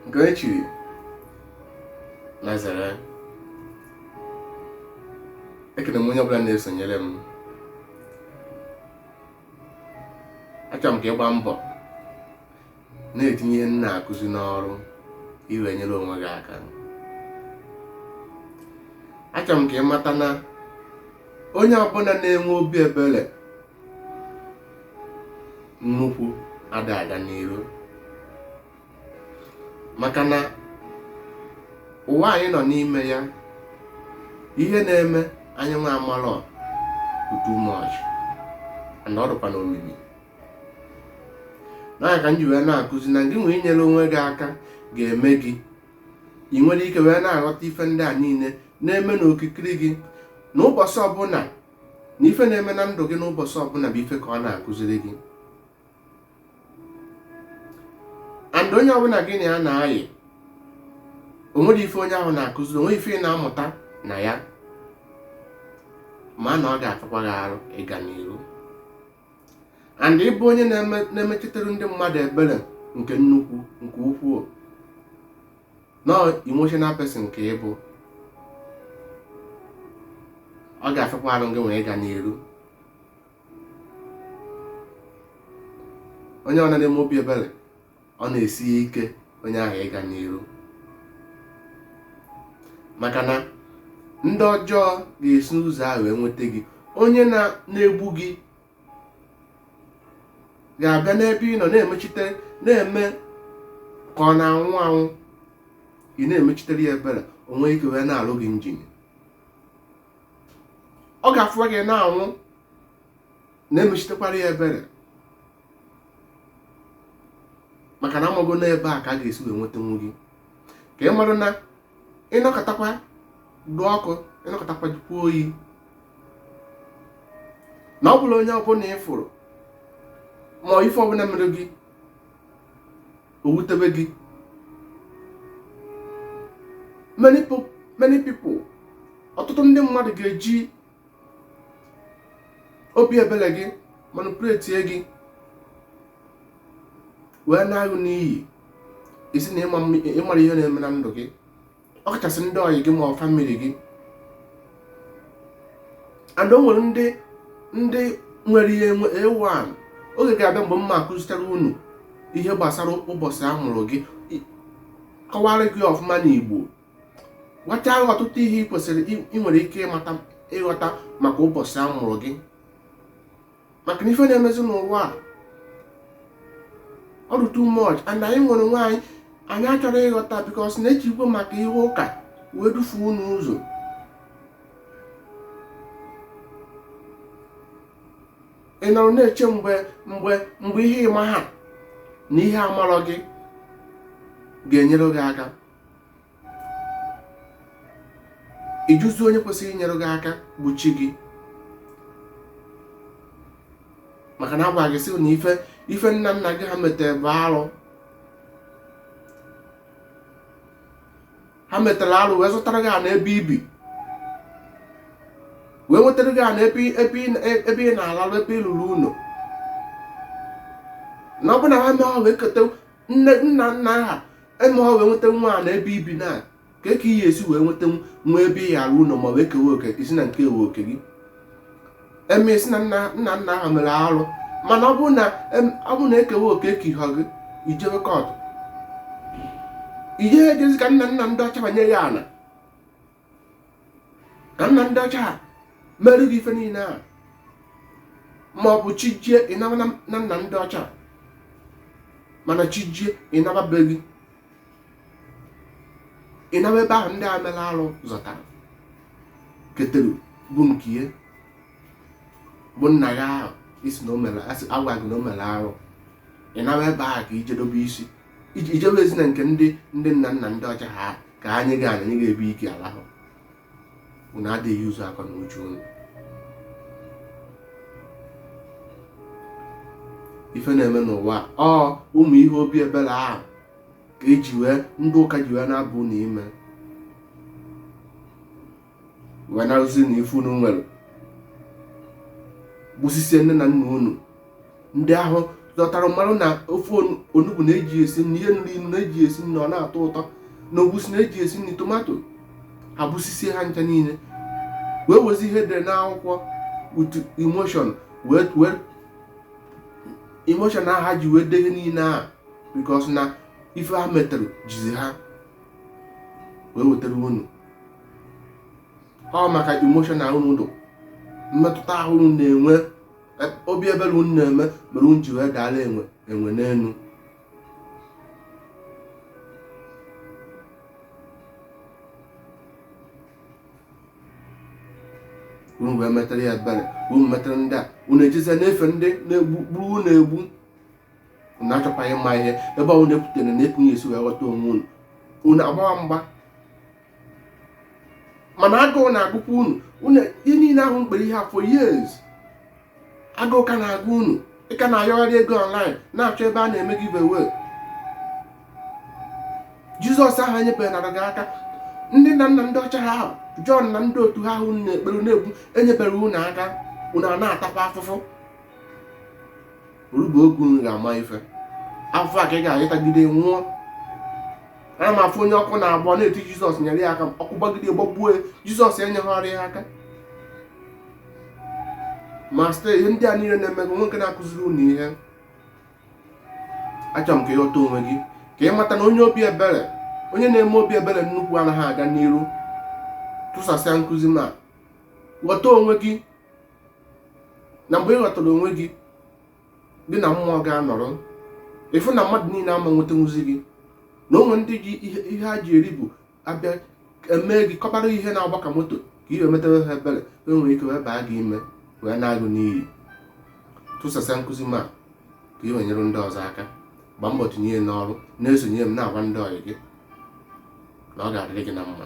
nke echiri Nazareth. Ekele m onye ọbụla na-esonyere m. Achọrọ m ka ịgba mbọ na-etinye ihe m na-akụzi n'ọrụ iwe nyere onwe gị aka. Achọrọ m ka ị mata na onye ọbụla na-enwe obi ebere nnukwu ada aga n'iru, maka na ụwa anyị nọ n'ime ya, ihe na-eme anyị nwa amalọ too much and ọ dịkwa n'omimi. Na ka m ji wee na-akụzi na gị nwee inyere onwe gị aka ga-eme gị ị nwere ike wee na-aghọta ife ndị a niile na-eme n'okirikiri gị n'ụbọchị ọbụla, na ife na-eme na ndụ gị n'ụbọchị ọbụla bụ ife ka ọ na-akụziri gị. And onye ọbụla gị na ya na-ayị, o nwere ife onye ahụ na-akụziri, o nwere ife ị na-amụta na ya, ma na ọ ga-atụkwa gị arụ ịga n'iru. And ịbụ onye na-emetụtara ndị mmadụ ebere nke nnukwu nke ukwuu, no emotional person nke ịbụ, ọ ga-afekwa arụ gị wee ịga n'iru. Onye ọ na-eme obi ebere, ọ na-esi ike onye ahụ ịga n'iru, maka na ndị ọjọọ ga-esi n'ụzọ ahụ wee nweta gị. Onye na-egbu gị ga-abịa n'ebe ị nọ na-emechite, na-eme ka ọ na-anwụ anwụ, ị na-emechitere ya ebere, o nwee ike wee na-alụ gị njin. Ọ ga-afụwa gị na-anwụ, na-emechitekwara ya ebere, maka na amago n'ebe a ka a ga-esi wee nwetanwu gị. Ka ị marụ na ịnọkọtakwa dụ ọkụ, ịnọkọtakwa dịkwa oyi, na ọ bụla onye ọbụla ịfụrụ ma ife ọbụla mere gị o wutebe gị. Many people, ọtụtụ ndị mmadụ ga-eji obi ebere gị manipulate gị wee na-agụ n'iyi isi na ịmara ihe na-eme na ndụ gị, ọkachasị ndị ọyị gị ma ọ famili gị. And o nwere ndị nwere ihe ewan oge ga-abịa mgbe mma akụzitere unu ihe gbasara ụbọchị a mụrụ gị, kọwara gị ọfụma n'Igbo, gwacha ahụ ọtụtụ ihe ị nwere ike ịghọta maka ụbọchị a mụrụ gị. Maka na ife na-emezi n'ụwa a ọ dị too much, and anyị nwere onwe anyị achọrọ ịghọta because na-echikwa maka ihe ụka wee dufuo unu ụzọ. Ị nọrọ na-eche mgbe ihe ịma ha na ihe amarọ gị ga-enyere gị aka. Ijuzi onye kwesịrị inyere gị aka bụ chi gị, maka na agwa gị sị na ife nna nna gị ha metere bụ arụ. Ha metere arụ wee zụtara gị ana ebe ibi, wee nwetara gị ana ebe ị na-alalụ, ebe ị lụrụ ụlọ. Na ọ bụ na ha mee ha wee keta nna nna ha eme ha wee nweta nwa ana ebe ibi, na ka iyi esi wee nweta nwa ebe ị yara ụlọ ma wee kewe oke isi na nke ewe oke gị. Eme isi na nna ha mere arụ, mana ọ bụ na ekewe oke ekigha gị, ijebe kọtụ, ije ejezi ka nna ndị ọcha banye ya ana, ka nna ndị ọcha mere gị ife niile a, ma ọ bụ chijie ịnaba na nna ndị ọcha, mana chijie ịnaba be gị, ịnaba ebe ahụ ndị a mere arụ zọtara ketere bụ nke ya, bụ nna ya ahụ isi na agwa gị na o mere arụ. Ịnaba ebe ahụ ka ijedobe isi, ijebe ezi na nke ndị nna nna ndị ọcha ha ka anyị ga anyị ga-ebe ike alahụ. Unu adịghị ụzọ akọ na uche unu. Ife na-eme n'ụwa ụmụ ihe obi ebere ahụ ka eji wee ndị ụka ji wee na-abụ n'ime wee na-arụzi na ife unu nwere gbusisi nne na nna unu, ndị ahụ dọtara mmanụ na ofe onugbu na-eji esi nri, ihe nri na-eji esi nri ọ na-atọ ụtọ, na ogbusi na-eji esi nri, tomato ha bụsisie ha ncha niile wee wezi ihe dere n'akwụkwọ with emotion wee emotion ha ji wee dee niile a because na ife ha metere jizi ha wee wetara unu. Ọ maka emotion unu dụ, mmetụta ahụ unu na-enwe, obi ebere unu na-eme mere unu ji wee daala enwe n'elu. Unu wee metara ya ebere, unu metara ndị a, unu ejize na-efe ndị na-egbu na-egbu, unu achọkwaghị mma ihe ebe unu ekwutere na etinye esi wee ghọta onwe unu agbawa mgba. Mana agụụ na-agụkwa unu ihe niile ahụ mkpere ihe for years. Agụụ ka na-agụ unu, ịka na-ayọgharị ego online na-achọ ebe a na-eme giveaway. Jizọs ahụ enyebeghara gị aka, ndị nna nna ndị ọcha ha ahụ, Jọn na ndị otu ha ahụ na-ekpere na-egbu enyebere unu aka, unu a na-atakwa afụfụ. Orugbo oge unu ga-ama ife, afụfụ a ka ị ga-ayịtagide nwụọ. Ana m afụ onye ọkụ na-abụọ na-eti Jizọs nyere ya aka, ọkụ gbagide gbagbuo Jizọs enyeghara ya aka. Ma site ihe ndị a niile na-emego nwoke na-akụziri unu ihe. Achọrọ m ka ịghọta onwe gị, ka ị mata na onye obi ebere, onye na-eme obi ebere nnukwu anaghị aga n'iru tụsasịa nkụzi ma ghọta onwe gị. Na mgbe ị ghọtara onwe gị, gị na mmụọ ga-anọrọ, ịfụ na mmadụ niile ama nweta nkuzi gị, na onwe ndị ji ihe ha ji eri bụ abịa eme gị kọbara ihe na-agba ka moto ka ị wee metewe ha ebere, enwere ike wee baa gị ime wee na-agụ n'iyi. Tụsasịa nkụzi ma ka ị wee nyere ndị ọzọ aka. Gbaa mbọ tinye n'ọrụ, na-esonye m na-agwa ndị ọyị gị na ọ ga-adịrị gị na mma.